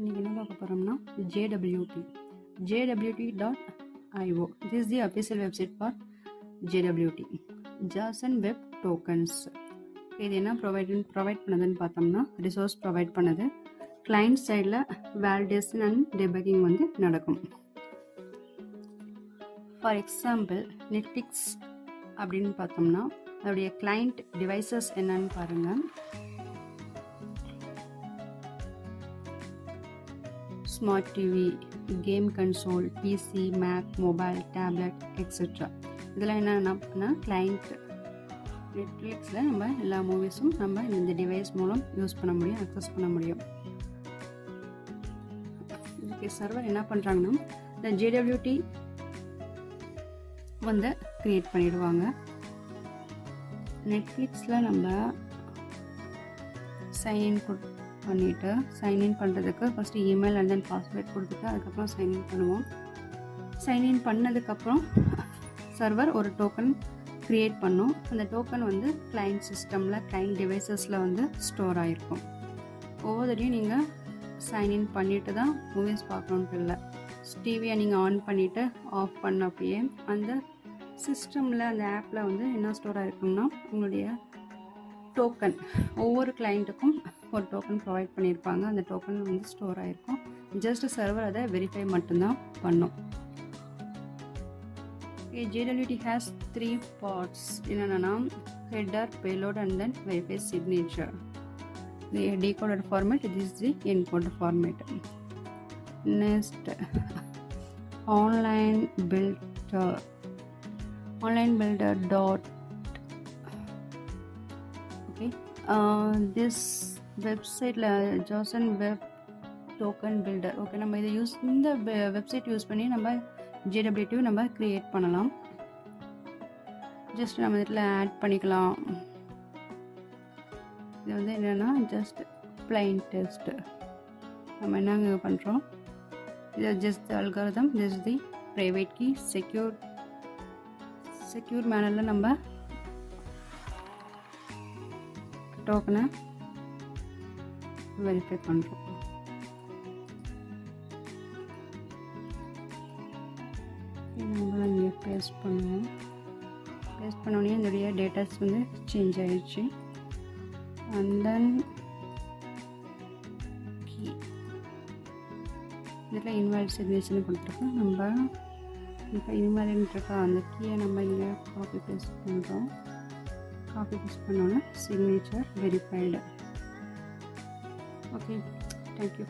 இன்றைக்கி என்ன பார்க்க போகிறோம்னா JWT jwt.io. This is the official website for JWT, JSON Web Tokens. இது என்ன ப்ரொவைட் பண்ணதுன்னு பார்த்தோம்னா, ரிசோர்ஸ் ப்ரொவைட் பண்ணது. கிளைண்ட் சைடில் வேலிடேஷன் அண்ட் டெபக்கிங் வந்து நடக்கும். ஃபார் எக்ஸாம்பிள் நெட்ஃப்ளிக்ஸ் அப்படின்னு பார்த்தோம்னா அதோடைய கிளைண்ட் டிவைசஸ் என்னன்னு பாருங்கள். Smart TV, game console, PC, Mac, mobile, tablet et cetera. இதெல்லாம் என்னன்னா கிளைண்ட் நெட்ஃப்ளிக்ஸில் நம்ம எல்லா மூவிஸும் நம்ம இந்த டிவைஸ் மூலம் யூஸ் பண்ண முடியும், அக்சஸ் பண்ண முடியும். இதுக்கு சர்வர் என்ன பண்ணுறாங்கன்னா இந்த JWT வந்து க்ரியேட் பண்ணிடுவாங்க. நெட்ஃப்ளிக்ஸில் நம்ம சைன்இன் பண்ணிவிட்டு சைன்இன் பண்ணுறதுக்கு first email and then password கொடுத்துட்டு அதுக்கப்புறம் சைன்இன் பண்ணுவோம். சைன்இன் பண்ணதுக்கப்புறம் சர்வர் ஒரு டோக்கன் க்ரியேட் பண்ணும். அந்த டோக்கன் வந்து கிளைண்ட் சிஸ்டமில் கிளைண்ட் டிவைசஸில் வந்து ஸ்டோர் ஆகிருக்கும். ஒவ்வொருத்தரையும் நீங்கள் சைன்இன் பண்ணிவிட்டு தான் மூவிஸ் பார்க்கணுன்ட்டு இல்லை. டிவியை நீங்கள் ஆன் பண்ணிவிட்டு ஆஃப் பண்ணப்பயே அந்த சிஸ்டமில் அந்த ஆப்பில் வந்து என்ன ஸ்டோர் ஆகிருக்கும்னா உங்களுடைய டோக்கன், ஒவ்வொரு கிளைண்ட்டுக்கும் ஒரு டோக்கன் ப்ரொவைட் பண்ணியிருப்பாங்க. அந்த டோக்கன் வந்து ஸ்டோர் ஆகிருக்கும். ஜஸ்ட் சர்வர் அதை வெரிஃபை மட்டும்தான் பண்ணும். JWT has 3 parts. என்னென்னா header, payload and then verify signature. The decoded format, this is the encoded format. Next, online builder dot. Okay, this website JSON Web Token Builder. Okay, நம்ம இதை இந்த website use பண்ணி நம்ம JWT நம்ம create பண்ணலாம். Just நம்ம இதில் add பண்ணிக்கலாம். இது வந்து என்னென்னா ஜஸ்ட் பிளைன் டெஸ்ட். நம்ம என்னங்க பண்ணுறோம், இது just algorithm, just the private key, secure மேனரில் நம்ம டோக்கனை வெரிஃபை பண்ணுறோம். நம்ம இங்கே பேஸ்ட் பண்ணுவோம். பேஸ்ட் பண்ணோடனே இதோடைய டேட்டாஸ் வந்து சேஞ்ச் ஆகிடுச்சு. அண்ட் தென் கீ, இதில் இன்வாலிட் சிக்னேச்சர்னு கொடுத்துருக்கோம். நம்ம இப்போ இன்வாலிட் இருக்கா அந்த கீயை நம்ம இங்கே காப்பி பேஸ்ட் பண்ணுறோம். காப்பி பேஸ்ட் பண்ணோன்னா சிக்னேச்சர் வெரிஃபைடு. Okay, thank you.